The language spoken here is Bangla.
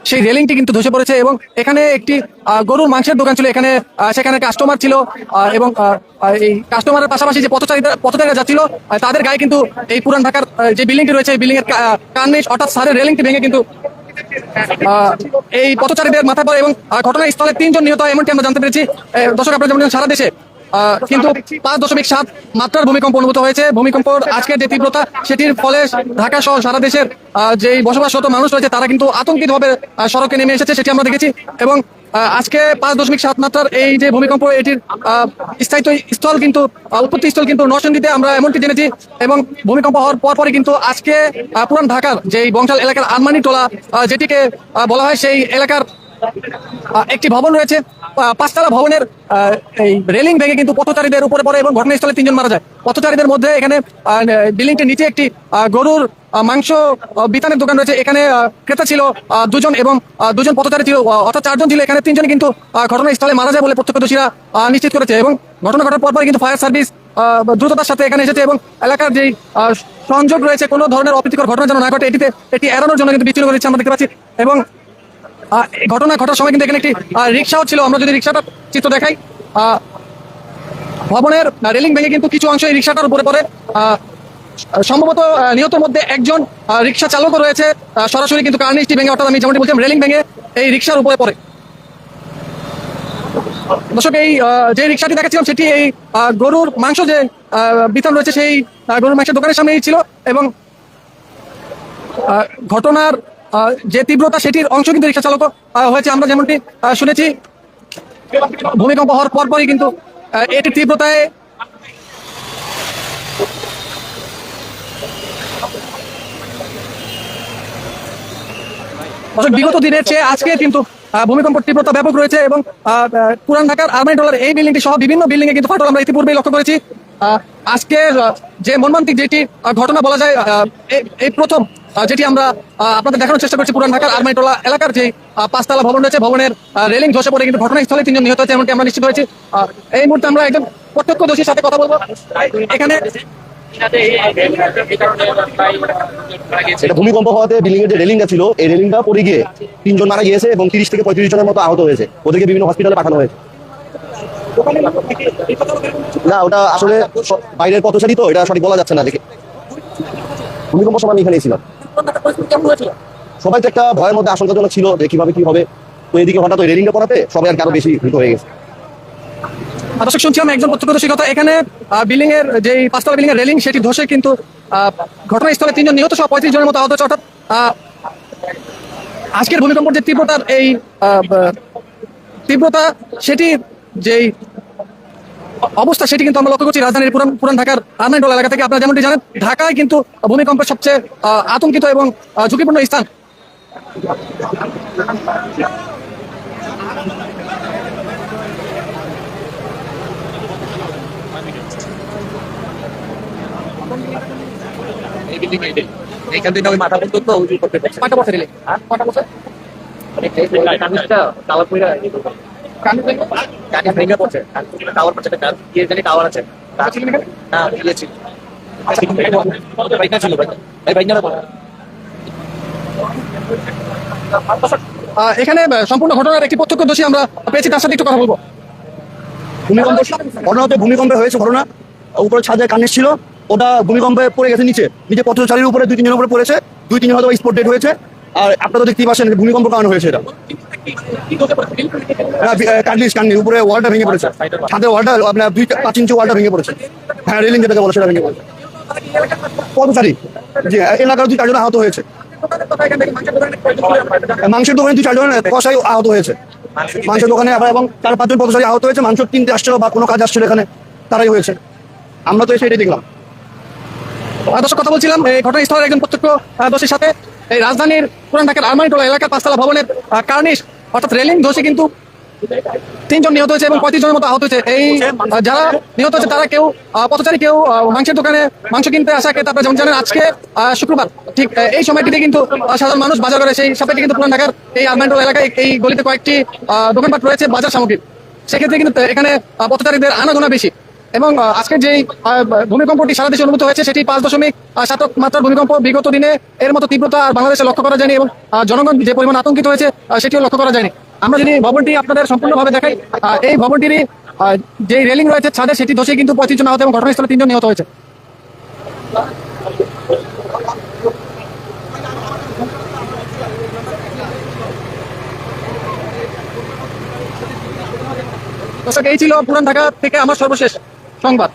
সেই রেলিংটি কিন্তু ধসে পড়েছে এবং এখানে একটি গরুর মাংসের দোকান ছিল। এখানে সেখানে কাস্টমার ছিল এবং এই কাস্টমারের পাশাপাশি যে পথচারীরা যাচ্ছিল তাদের গায়ে কিন্তু এই পুরান ঢাকার যে বিল্ডিংটি রয়েছে এই বিল্ডিং এর কার্নিশ অর্থাৎ সারের রেলিংটি ভেঙে কিন্তু এই পথচারীদের মাথা পড়ে এবং ঘটনাস্থলে 3 জন নিহত হয় এমনটি আমরা জানতে পেরেছি। দর্শক আপনারা যেমন সারা দেশে কিন্তু 5.7 মাত্রার ভূমিকম্প অনুভূত হয়েছে। ভূমিকম্প আজকের যে তীব্রতা সেটির ফলে ঢাকা সহ সারা দেশের যে বসবাসরত মানুষ রয়েছে তারা কিন্তু আতঙ্কিতভাবে সড়কে নেমে এসেছে, সেটি আমরা দেখেছি। এবং আজকে 5.7 মাত্রার এই যে ভূমিকম্প এটির স্থায়িত্ব স্থল কিন্তু উৎপত্তি স্থল কিন্তু নরসিংদীতে আমরা এমনটি জেনেছি। এবং ভূমিকম্প হওয়ার পরপরই কিন্তু আজকে পুরান ঢাকার যে বংশাল এলাকার আরমানি টোলা যেটিকে বলা হয় সেই এলাকার একটি ভবন রয়েছে, 5তলা ভবনের এই রেলিং ভেঙে কিন্তু পথচারীদের উপরে পড়ে এবং ঘটনাস্থলে 3 জন মারা যায়। পথচারীদের মধ্যে এখানে বিল্ডিংটির নিচে একটি গরুর মাংস বিতানের দোকান রয়েছে। এখানে ক্রেতা ছিল 2 জন এবং 2 জন পথচারী ছিল, অর্থাৎ 4 জন ছিল। এখানে 3 জন কিন্তু ঘটনাস্থলে মারা যায় বলে প্রত্যক্ষদর্শীরা নিশ্চিত করেছে। এবং ঘটনা ঘটার পরপরই কিন্তু ফায়ার সার্ভিস দ্রুততার সাথে এখানে এসেছে এবং এলাকার যেই সংযোগ রয়েছে কোনো ধরনের অপ্রীতিকর ঘটনা যেন না ঘটে এটি এড়ানোর জন্য কিন্তু বিচ্ছিন্ন করে দিচ্ছে আমরা দেখতে পাচ্ছি। এবং ঘটনা ঘটার সময় কিন্তু এখানে একটি রিক্সাও ছিল। আমরা যদি রিক্সাটার চিত্র দেখাই, ভবনের রেলিং ভেঙে কিন্তু কিছু অংশ এই রিক্সাটার উপরে পড়ে। সম্ভবত নিহতের মধ্যে একজন রিক্সা চালকও রয়েছে। সরাসরি কিন্তু কার্নিশটি ভেঙে, অর্থাৎ আমি যেমনটি বলছিলাম রেলিং ভেঙে এই রিক্সার উপরে পড়ে। দর্শক এই যে রিক্সাটি দেখাচ্ছিলাম সেটি এই গরুর মাংস যে বিতান রয়েছে সেই গরুর মাংসের দোকানের সামনেই ছিল। এবং ঘটনার যে তীব্রতা সেটির অংশ কিন্তু রিক্সা চালকও হয়েছে। আমরা যেমনটি শুনেছি ভূমিকম্প হওয়ার পরপরই কিন্তু এটির তীব্রতায় বিগত দিনের চেয়ে আজকে কিন্তু ভূমিকম্পের তীব্রতা ব্যাপক রয়েছে। এবং পুরান ঢাকার আরমানি টোলার এই বিল্ডিংটি সহ বিভিন্ন বিল্ডিং এ কিন্তু ফাটল আমরা ইতিপূর্বেই লক্ষ্য করেছি। আজকে যে মর্মান্তিক যেটি ঘটনা বলা যায়, এই প্রথম যেটি আমরা আপনাদের দেখানোর চেষ্টা করছি, পুরান ঢাকার আরমানি টোলা এলাকার যে 5তলা ভবন রয়েছে, ভবনের রেলিং ধসে পড়ে কিন্তু ঘটনাস্থলে 3 জন নিহত হয়েছে এমনটি আমরা নিশ্চিত হয়েছি। এই মুহূর্তে আমরা একজন প্রত্যক্ষদর্শীর সাথে কথা বলবো। এখানে এটা ভূমিকম্প হওয়াতে বিল্ডিং এর যে রেলিংটা ছিল এই রেলিংটা পড়ে গিয়ে 3 জন মারা গিয়েছে এবং 30 থেকে 35 জনের মতো আহত হয়েছে। ওদেরকে বিভিন্ন হসপিটালে পাঠানো হয়েছে। না, ওটা আসলে বাইরের পথচারী তো, এটা সঠিক বলা যাচ্ছে না। দেখে ভূমিকম্প সময় আমি এখানেই ছিলাম। সবাই তো একটা ভয়ের মধ্যে আশঙ্কাজনক ছিল যে কিভাবে কি হবে। তো এদিকে হঠাৎ ওই রেলিংটা পড়াতে সবাই আর আরো বেশি ভীত হয়ে গেছে। দর্শক শুনছিলাম একজন প্রত্যক্ষদর্শীর কথা। এখানে বিল্ডিং এর যে 5তলা বিল্ডিং এর রেলিং সেটি ধসে কিন্তু ঘটনাস্থলে 3 জন নিহত সহ 35 জনের মতো আহত হয়েছে। অর্থাৎ আজকের ভূমিকম্পের যে তীব্রতার এই তীব্রতা সেটি যেই অবস্থা সেটি কিন্তু আমরা লক্ষ্য করছি রাজধানীর পুরান ঢাকার আরমানি টোলা এলাকা থেকে। আপনারা যেমনটি জানেন ঢাকায় কিন্তু ভূমিকম্পের সবচেয়ে আতঙ্কিত এবং ঝুঁকিপূর্ণ স্থান। এইখান থেকে ওই মাথা পর্যন্ত কয়টা বছর এলে? কয়টা বছর? এখানে সম্পূর্ণ ঘটনার একটি প্রত্যক্ষদর্শী আমরা পেয়েছি, তার সাথে একটু কথা বলবো। ভূমিকম্পে হয়েছে ঘটনা, উপরে ছাদে কার্নিশ ছিল, ওটা ভূমিকম্পে পড়ে গেছে নিচে পথচারীর উপরে 2-3 জনের উপরে পড়েছে। 2-3 জন হয়তো স্পট ডেড হয়েছে। আর আপনারা দেখতেই পাচ্ছেন ভূমিকম্প কারণে হয়েছে এটা। কার্নিশ উপরে ওয়ালটা ভেঙে পড়েছে, ছাদের ওয়ালটা আপনার 2-5 ইঞ্চি ওয়ালটা ভেঙে পড়েছে। হ্যাঁ, রেলিং যেটাকে বলে সেটা ভেঙে পড়েছে। পথচারী যে এলাকার 2-4 জন আহত হয়েছে। মাংসের দোকানে 2-4 জন কষাই আহত হয়েছে। মাংসের দোকানে আবার এবং 4-5 জন পথচারী আহত হয়েছে। মাংস কিনতে আসছিল বা কোনো কাজ আসছিল এখানে, তারাই হয়েছে। আমরা তো এসে এটাই দেখলাম। দর্শক কথা বলছিলাম এই ঘটনাস্থলের একজন প্রত্যক্ষদর্শীর সাথে। এই রাজধানীর পুরান ঢাকার আরমানি টোলা এলাকার 5তলা ভবনের কার্নিশ অর্থাৎ রেলিং ধসে কিন্তু 3 জন নিহত হয়েছে এবং 35 জনের মতো আহত হয়েছে। এই যারা নিহত হয়েছে তারা কেউ পথচারী, কেউ মাংসের দোকানে মাংস কিনতে আসা ক্রেতা। আপনারা যেমন জানেন আজকে শুক্রবার, ঠিক এই সময়টিতে কিন্তু সাধারণ মানুষ বাজার করে। সেই সাপেক্ষে কিন্তু পুরান ঢাকার এই আরমানি টোলা এলাকায় এই গলিতে কয়েকটি দোকানপাট রয়েছে বাজার সামগ্রী। সেক্ষেত্রে কিন্তু এখানে পথচারীদের আনাগোনা বেশি। এবং আজকের যেই ভূমিকম্পটি সারা দেশে অনুভূত হয়েছে সেটি 5.7 মাত্রার ভূমিকম্প। বিগত দিনে এর মতো তীব্রতা আর বাংলাদেশে লক্ষ্য করা যায়নি এবং জনগণ যে পরিমাণ আতঙ্কিত হয়েছে সেটিও লক্ষ্য করা যায়নি। আমরা যদি ভবনটি আপনাদের সম্পূর্ণভাবে দেখাই, এই ভবনটিরই যে রেলিং রয়েছে ছাদে সেটি ধসে কিন্তু 35 জন আহত এবং ঘটনাস্থলে 3 জন নিহত হয়েছে। দর্শক, এই ছিল পুরান ঢাকা থেকে আমার সর্বশেষ সংবাদ।